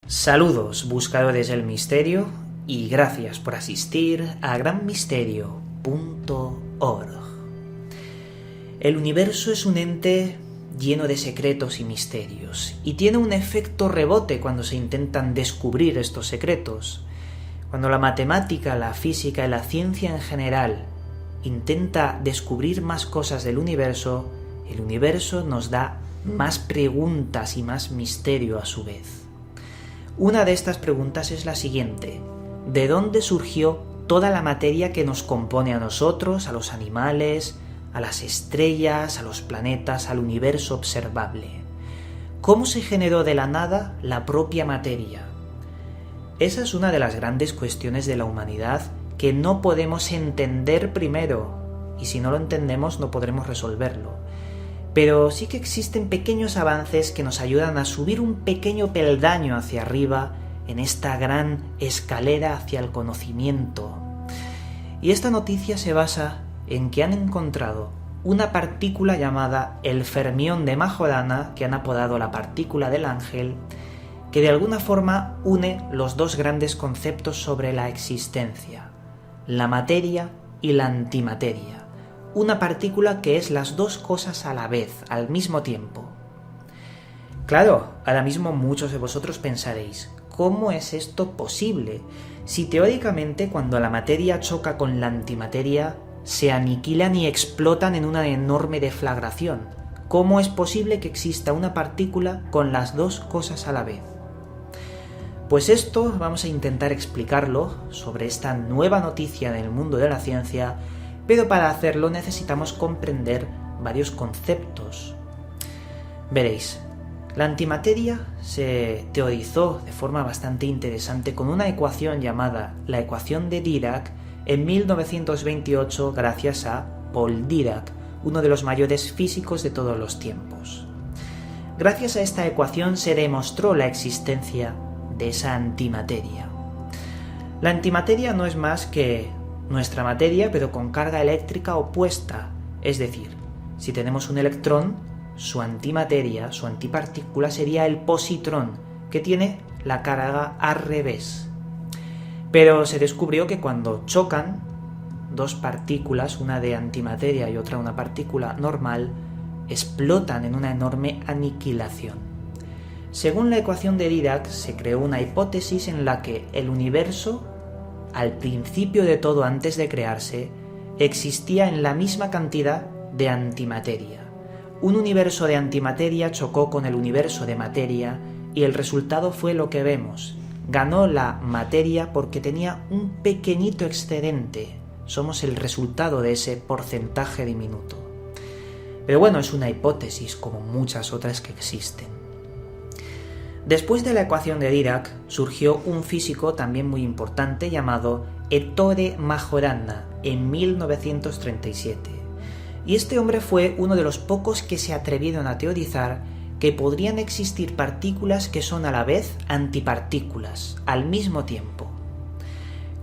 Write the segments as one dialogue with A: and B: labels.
A: Saludos, buscadores del misterio, y gracias por asistir a granmisterio.org. El universo es un ente lleno de secretos y misterios, y tiene un efecto rebote cuando se intentan descubrir estos secretos. Cuando la matemática, la física y la ciencia en general intenta descubrir más cosas del universo, el universo nos da más preguntas y más misterio a su vez. Una de estas preguntas es la siguiente: ¿de dónde surgió toda la materia que nos compone a nosotros, a los animales, a las estrellas, a los planetas, al universo observable? ¿Cómo se generó de la nada la propia materia? Esa es una de las grandes cuestiones de la humanidad que no podemos entender primero, y si no lo entendemos no podremos resolverlo. Pero sí que existen pequeños avances que nos ayudan a subir un pequeño peldaño hacia arriba en esta gran escalera hacia el conocimiento. Y esta noticia se basa en que han encontrado una partícula llamada el fermión de Majorana, que han apodado la partícula del ángel, que de alguna forma une los dos grandes conceptos sobre la existencia, la materia y la antimateria. Una partícula que es las dos cosas a la vez, al mismo tiempo. Claro, ahora mismo muchos de vosotros pensaréis, ¿cómo es esto posible? Si teóricamente cuando la materia choca con la antimateria, se aniquilan y explotan en una enorme deflagración. ¿Cómo es posible que exista una partícula con las dos cosas a la vez? Pues esto vamos a intentar explicarlo sobre esta nueva noticia en el mundo de la ciencia, pero para hacerlo necesitamos comprender varios conceptos. Veréis, la antimateria se teorizó de forma bastante interesante con una ecuación llamada la ecuación de Dirac en 1928 gracias a Paul Dirac, uno de los mayores físicos de todos los tiempos. Gracias a esta ecuación se demostró la existencia de esa antimateria. La antimateria no es más que nuestra materia, pero con carga eléctrica opuesta. Es decir, si tenemos un electrón, su antimateria, su antipartícula sería el positrón, que tiene la carga al revés. Pero se descubrió que cuando chocan dos partículas, una de antimateria y otra una partícula normal, explotan en una enorme aniquilación. Según la ecuación de Dirac, se creó una hipótesis en la que el universo, al principio de todo antes de crearse, existía en la misma cantidad de antimateria. Un universo de antimateria chocó con el universo de materia y el resultado fue lo que vemos. Ganó la materia porque tenía un pequeñito excedente. Somos el resultado de ese porcentaje diminuto. Pero bueno, es una hipótesis como muchas otras que existen. Después de la ecuación de Dirac surgió un físico también muy importante llamado Ettore Majorana en 1937. Y este hombre fue uno de los pocos que se atrevieron a teorizar que podrían existir partículas que son a la vez antipartículas, al mismo tiempo.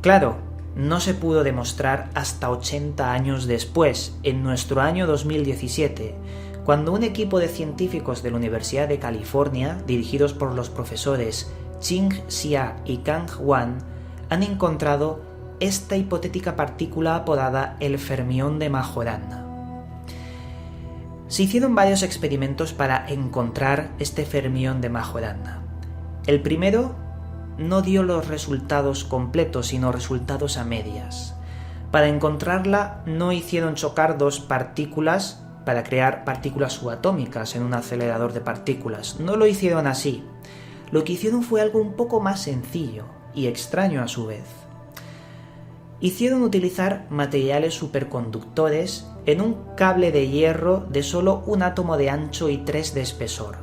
A: Claro, no se pudo demostrar hasta 80 años después, en nuestro año 2017, cuando un equipo de científicos de la Universidad de California, dirigidos por los profesores Ching Xia y Kang Wan, han encontrado esta hipotética partícula apodada el fermión de Majorana. Se hicieron varios experimentos para encontrar este fermión de Majorana. El primero no dio los resultados completos, sino resultados a medias. Para encontrarla no hicieron chocar dos partículas para crear partículas subatómicas en un acelerador de partículas. No lo hicieron así. Lo que hicieron fue algo un poco más sencillo y extraño a su vez. Hicieron utilizar materiales superconductores en un cable de hierro de solo un átomo de ancho y 3 de espesor.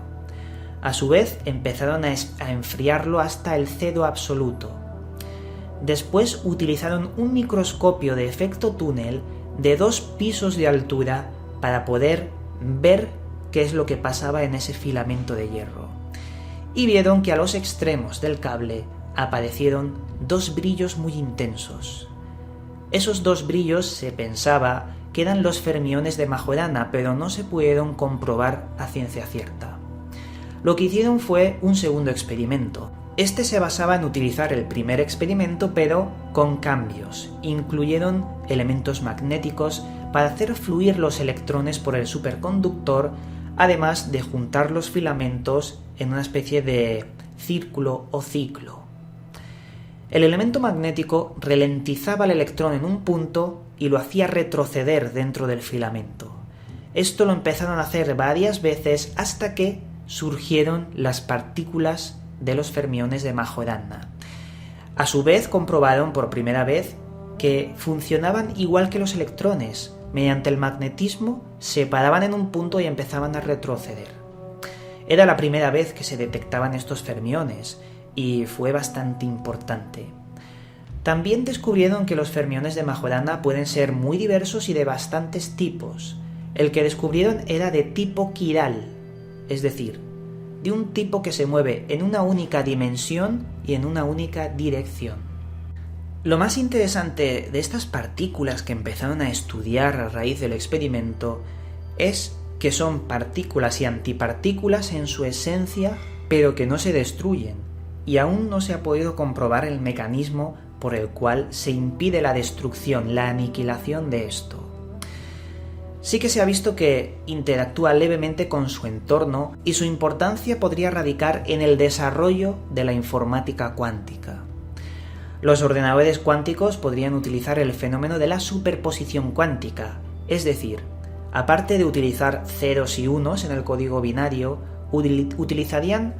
A: A su vez empezaron a enfriarlo hasta el 0 absoluto. Después utilizaron un microscopio de efecto túnel de 2 pisos de altura para poder ver qué es lo que pasaba en ese filamento de hierro. Y vieron que a los extremos del cable aparecieron 2 brillos muy intensos. Esos 2 brillos se pensaba que eran los fermiones de Majorana, pero no se pudieron comprobar a ciencia cierta. Lo que hicieron fue un segundo experimento. Este se basaba en utilizar el primer experimento, pero con cambios. Incluyeron elementos magnéticos para hacer fluir los electrones por el superconductor, además de juntar los filamentos en una especie de círculo o ciclo. El elemento magnético ralentizaba el electrón en un punto y lo hacía retroceder dentro del filamento. Esto lo empezaron a hacer varias veces hasta que surgieron las partículas de los fermiones de Majorana. A su vez comprobaron por primera vez que funcionaban igual que los electrones. Mediante el magnetismo se paraban en un punto y empezaban a retroceder. Era la primera vez que se detectaban estos fermiones y fue bastante importante. También descubrieron que los fermiones de Majorana pueden ser muy diversos y de bastantes tipos. El que descubrieron era de tipo quiral, es decir, de un tipo que se mueve en una única dimensión y en una única dirección. Lo más interesante de estas partículas que empezaron a estudiar a raíz del experimento es que son partículas y antipartículas en su esencia, pero que no se destruyen, y aún no se ha podido comprobar el mecanismo por el cual se impide la destrucción, la aniquilación de esto. Sí que se ha visto que interactúa levemente con su entorno y su importancia podría radicar en el desarrollo de la informática cuántica. Los ordenadores cuánticos podrían utilizar el fenómeno de la superposición cuántica, es decir, aparte de utilizar ceros y unos en el código binario, utilizarían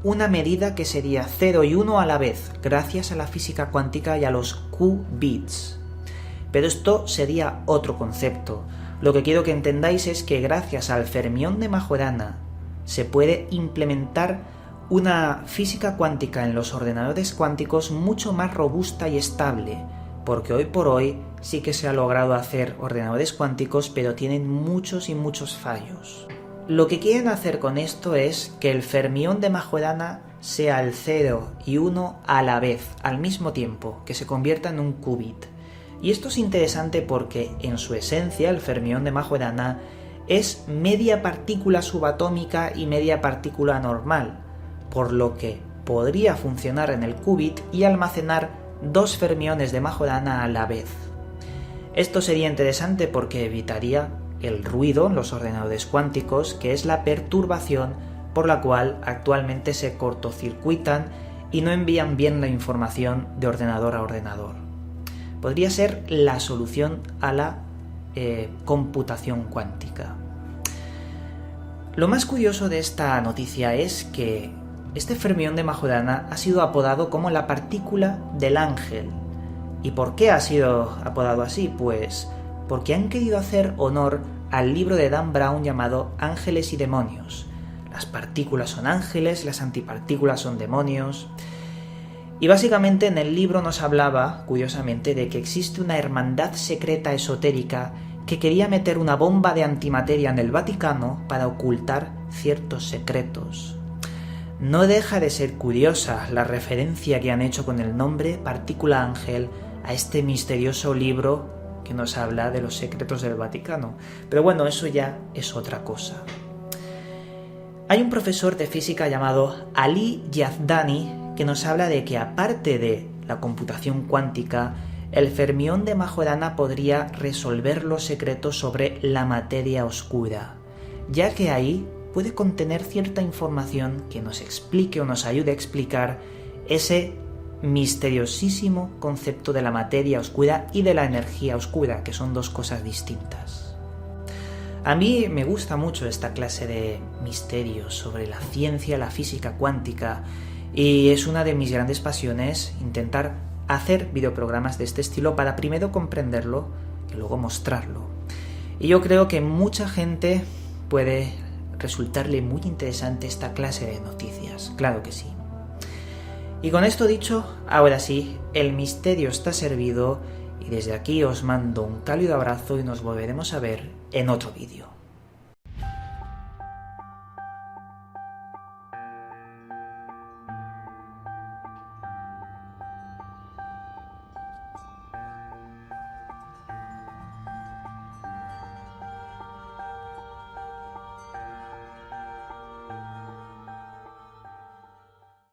A: una medida que sería 0 y 1 a la vez, gracias a la física cuántica y a los qubits. Pero esto sería otro concepto. Lo que quiero que entendáis es que gracias al fermión de Majorana se puede implementar una física cuántica en los ordenadores cuánticos mucho más robusta y estable, porque hoy por hoy sí que se ha logrado hacer ordenadores cuánticos, pero tienen muchos y muchos fallos. Lo que quieren hacer con esto es que el fermión de Majorana sea el 0 y 1 a la vez, al mismo tiempo, que se convierta en un qubit. Y esto es interesante porque en su esencia el fermión de Majorana es media partícula subatómica y media partícula normal, por lo que podría funcionar en el qubit y almacenar dos fermiones de Majorana a la vez. Esto sería interesante porque evitaría el ruido en los ordenadores cuánticos, que es la perturbación por la cual actualmente se cortocircuitan y no envían bien la información de ordenador a ordenador. Podría ser la solución a la computación cuántica. Lo más curioso de esta noticia es que este fermión de Majorana ha sido apodado como la partícula del ángel. ¿Y por qué ha sido apodado así? Pues porque han querido hacer honor al libro de Dan Brown llamado Ángeles y Demonios. Las partículas son ángeles, las antipartículas son demonios. Y básicamente en el libro nos hablaba, curiosamente, de que existe una hermandad secreta esotérica que quería meter una bomba de antimateria en el Vaticano para ocultar ciertos secretos. No deja de ser curiosa la referencia que han hecho con el nombre Partícula Ángel a este misterioso libro que nos habla de los secretos del Vaticano. Pero bueno, eso ya es otra cosa. Hay un profesor de física llamado Ali Yazdani que nos habla de que aparte de la computación cuántica, el fermión de Majorana podría resolver los secretos sobre la materia oscura, ya que ahí puede contener cierta información que nos explique o nos ayude a explicar ese misteriosísimo concepto de la materia oscura y de la energía oscura, que son dos cosas distintas. A mí me gusta mucho esta clase de misterios sobre la ciencia, la física cuántica, y es una de mis grandes pasiones intentar hacer videoprogramas de este estilo para primero comprenderlo y luego mostrarlo. Y yo creo que mucha gente puede resultarle muy interesante esta clase de noticias, claro que sí. Y con esto dicho, ahora sí, el misterio está servido y desde aquí os mando un cálido abrazo y nos volveremos a ver en otro vídeo.